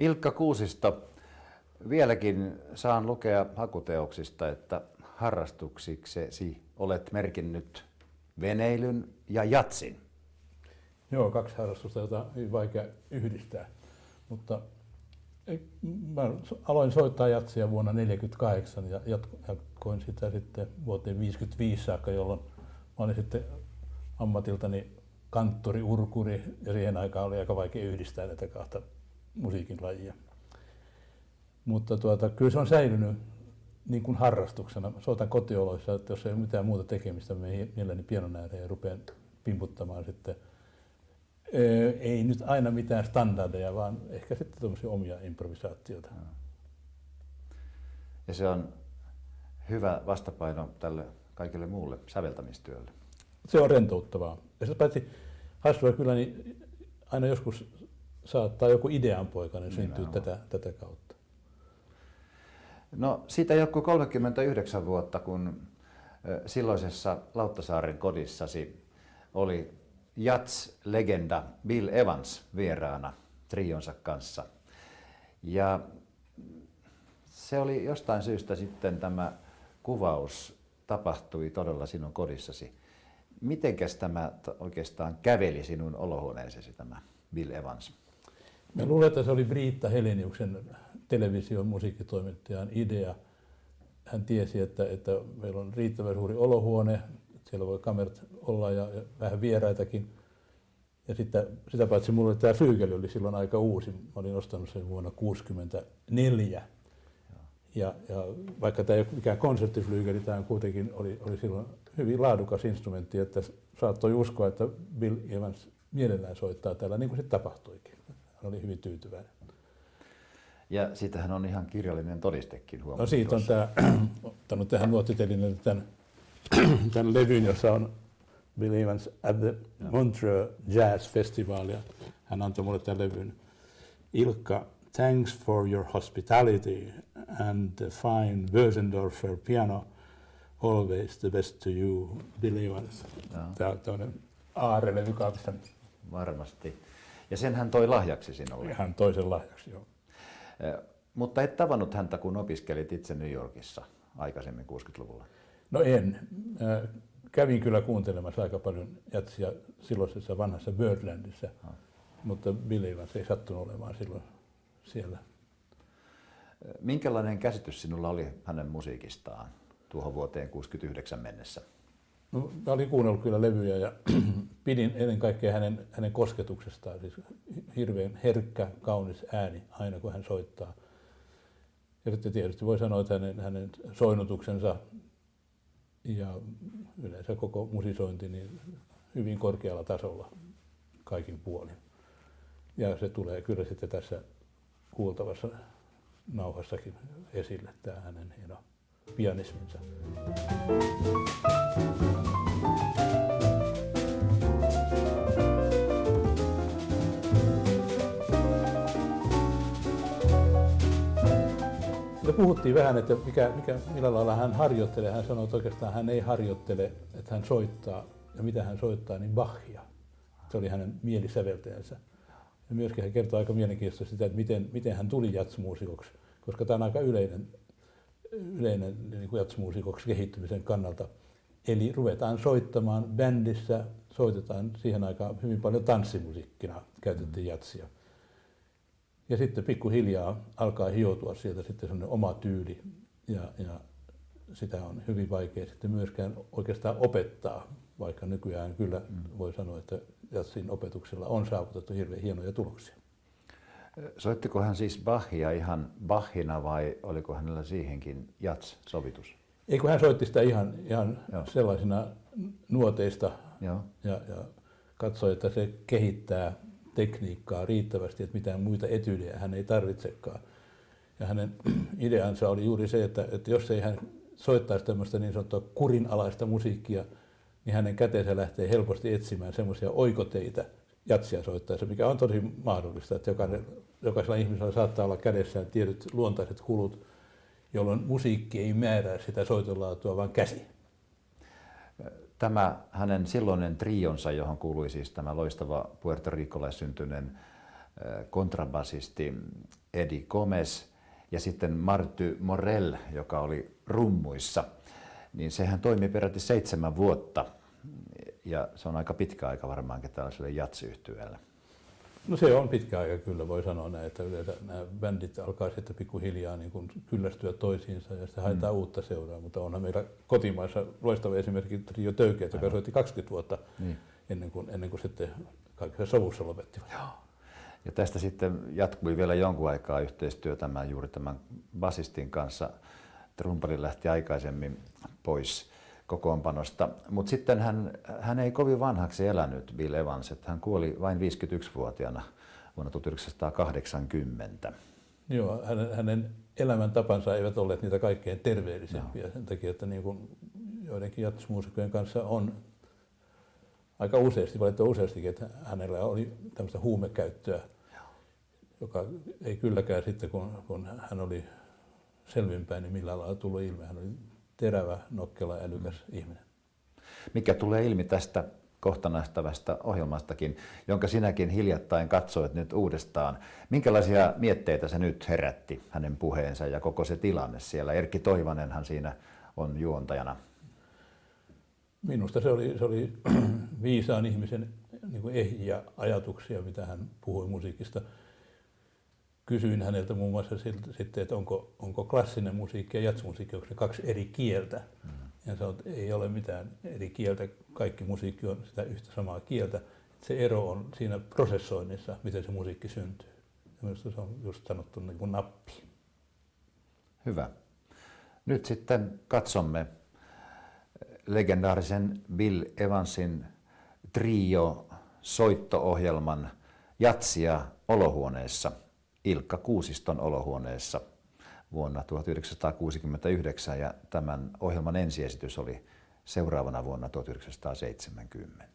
Ilkka Kuusisto, vieläkin saan lukea hakuteoksista, että harrastuksiksesi olet merkinnyt veneilyn ja jatsin. Joo, kaksi harrastusta, joita on hyvin vaikea yhdistää. Mutta mä aloin soittaa jatsia vuonna 1948 ja jatkoin sitä sitten vuoteen 1955 saakka, jolloin mä olin sitten ammatiltani kanttori, urkuri ja siihen aikaan oli aika vaikea yhdistää näitä kahta musiikin lajia. Mutta kyllä se on säilynyt niin kuin harrastuksena. Soitan kotioloissa, että jos ei ole mitään muuta tekemistä, mielelläni pianon ääreen ja rupean pimputtamaan sitten. Ei nyt aina mitään standardeja, vaan ehkä sitten tuommoisia omia improvisaatioita. Ja se on hyvä vastapaino tälle kaikille muulle säveltämistyölle. Se on rentouttavaa. Ja se paitsi hassua kyllä, niin aina joskus saattaa joku ideanpoikainen syntyä tätä kautta. No siitä joku 39 vuotta, kun silloisessa Lauttasaaren kodissasi oli jazz-legenda Bill Evans vieraana trionsa kanssa. Ja se oli jostain syystä sitten tämä kuvaus tapahtui todella sinun kodissasi. Mitenkäs tämä oikeastaan käveli sinun olohuoneeseesi, tämä Bill Evans? Mä luulen, että se oli Britta Heleniuksen television musiikkitoimittajan idea. Hän tiesi, että meillä on riittävän suuri olohuone, siellä voi kamerat olla ja vähän vieraitakin. Ja sitä paitsi mulle tämä flyygeli oli silloin aika uusi. Mä olin ostanut sen vuonna 1964. Ja vaikka tämä ei ole mikään konserttiflyygeli, tämä kuitenkin oli silloin hyvin laadukas instrumentti, että saattoi uskoa, että Bill Evans mielellään soittaa täällä, niin kuin se tapahtuikin. Hän oli hyvin tyytyväinen. Ja siitähän on ihan kirjallinen todistekin huomattu. No siitä on ottanut tähän nuottitelineen tämän levyn, jossa on Bill Evans at the Montreux Jazz Festival. Ja hän antoi mulle tämän levyn. Ilkka, thanks for your hospitality and the fine Bösendorfer piano. Always the best to you, Bill Evans. Tämä on tämmöinen aarelevy kaapista. Varmasti. Ja sen hän toi lahjaksi sinulle. Hän toi sen lahjaksi, joo. Mutta et tavannut häntä, kun opiskelit itse New Yorkissa aikaisemmin 60-luvulla? No en. Kävin kyllä kuuntelemassa aika paljon jatsia silloisessa vanhassa Birdlandissa, mutta Bill Evans ei sattunut olemaan silloin siellä. Minkälainen käsitys sinulla oli hänen musiikistaan tuohon vuoteen 1969 mennessä? No, mä olin kuunnellut kyllä levyjä ja pidin ennen kaikkea hänen kosketuksestaan. Siis hirveän herkkä, kaunis ääni aina kun hän soittaa. Ja sitten tietysti voi sanoa, että hänen soinnutuksensa ja yleensä koko musisointi niin hyvin korkealla tasolla kaikin puolin. Ja se tulee kyllä sitten tässä kuultavassa nauhassakin esille, tämä hänen hieno pianisminsa. Me puhuttiin vähän, että millä lailla hän harjoittelee. Hän sanoi, että oikeastaan hän ei harjoittele, että hän soittaa. Ja mitä hän soittaa, niin Bachia. Se oli hänen mielisäveltäjänsä. Ja myöskin hän kertoo aika mielenkiintoista sitä, että miten hän tuli jazzmuusikoksi. Koska tämä on aika yleinen niin kuin jazzmuusikoksi kehittymisen kannalta. Eli ruvetaan soittamaan bändissä, soitetaan siihen aikaan hyvin paljon tanssimusiikkina, käytettiin jatsia. Ja sitten pikkuhiljaa alkaa hioutua sieltä sitten sellainen oma tyyli ja sitä on hyvin vaikea sitten myöskään oikeastaan opettaa, vaikka nykyään kyllä voi sanoa, että jazzin opetuksella on saavutettu hirveän hienoja tuloksia. Soittiko hän siis Bachia ihan Bachina vai oliko hänellä siihenkin jazz-sovitus? Ei, kun hän soitti sitä ihan sellaisina nuoteista ja katsoi, että se kehittää tekniikkaa riittävästi, että mitään muita etyydejä hän ei tarvitsekaan. Ja hänen ideansa oli juuri se, että jos ei hän soittaisi tämmöistä niin sanottua kurinalaista musiikkia, niin hänen käteensä lähtee helposti etsimään semmoisia oikoteitä jatsia soittaessa, mikä on tosi mahdollista, että jokaisella ihmisellä saattaa olla kädessään tietyt luontaiset kulut, jolloin musiikki ei määrää sitä soitonlaatua, vaan käsi. Tämä hänen silloinen trionsa, johon kuului siis tämä loistava puertoricolaissyntyinen kontrabasisti Eddie Gomez ja sitten Marty Morell, joka oli rummuissa, niin sehän toimi peräti 7 vuotta. Ja se on aika pitkä aika varmaankin tällaiselle jatsyhtyeelle. No se on pitkä aika kyllä, voi sanoa näin, että yleensä nämä bändit alkaa sitten pikkuhiljaa niin kuin kyllästyä toisiinsa ja sitten haetaan uutta seuraa, mutta onhan meillä kotimaassa loistava esimerkki Trio Töykeet, joka soitti 20 vuotta ennen kuin sitten kaikessa sovussa lopettivat. Joo. Ja tästä sitten jatkui vielä jonkun aikaa yhteistyö juuri tämän basistin kanssa. Rumpali lähti aikaisemmin pois kokoonpanosta, mutta sitten hän ei kovin vanhaksi elänyt, Bill Evans, että hän kuoli vain 51-vuotiaana vuonna 1980. Joo, hänen elämäntapansa eivät olleet niitä kaikkein terveellisempiä sen takia, että niin kuin joidenkin jazzmuusikojen kanssa on aika useasti, valitettavasti useastikin, että hänellä oli tämmöistä huumekäyttöä, joka ei kylläkään sitten, kun hän oli selvinpäin, niin millään lailla tullut ilmi. Hän oli terävä, nokkela, älykäs ihminen. Mikä tulee ilmi tästä kohta nähtävästä ohjelmastakin, jonka sinäkin hiljattain katsoit nyt uudestaan. Minkälaisia mietteitä se nyt herätti, hänen puheensa ja koko se tilanne siellä? Erkki Toivanenhan siinä on juontajana. Minusta se oli viisaan ihmisen niin kuin ehjiä ajatuksia, mitä hän puhui musiikista. Kysyin häneltä muun muassa sitten, että onko klassinen musiikki ja jazzmusiikki, onko se 2 eri kieltä. Ja sanoi, että ei ole mitään eri kieltä, kaikki musiikki on sitä yhtä samaa kieltä. Se ero on siinä prosessoinnissa, miten se musiikki syntyy. Ja minusta se on just sanottu niin kuin nappi. Hyvä. Nyt sitten katsomme legendaarisen Bill Evansin trio-soitto-ohjelman Jatsia olohuoneessa, Ilkka Kuusiston olohuoneessa vuonna 1969 ja tämän ohjelman ensiesitys oli seuraavana vuonna 1970.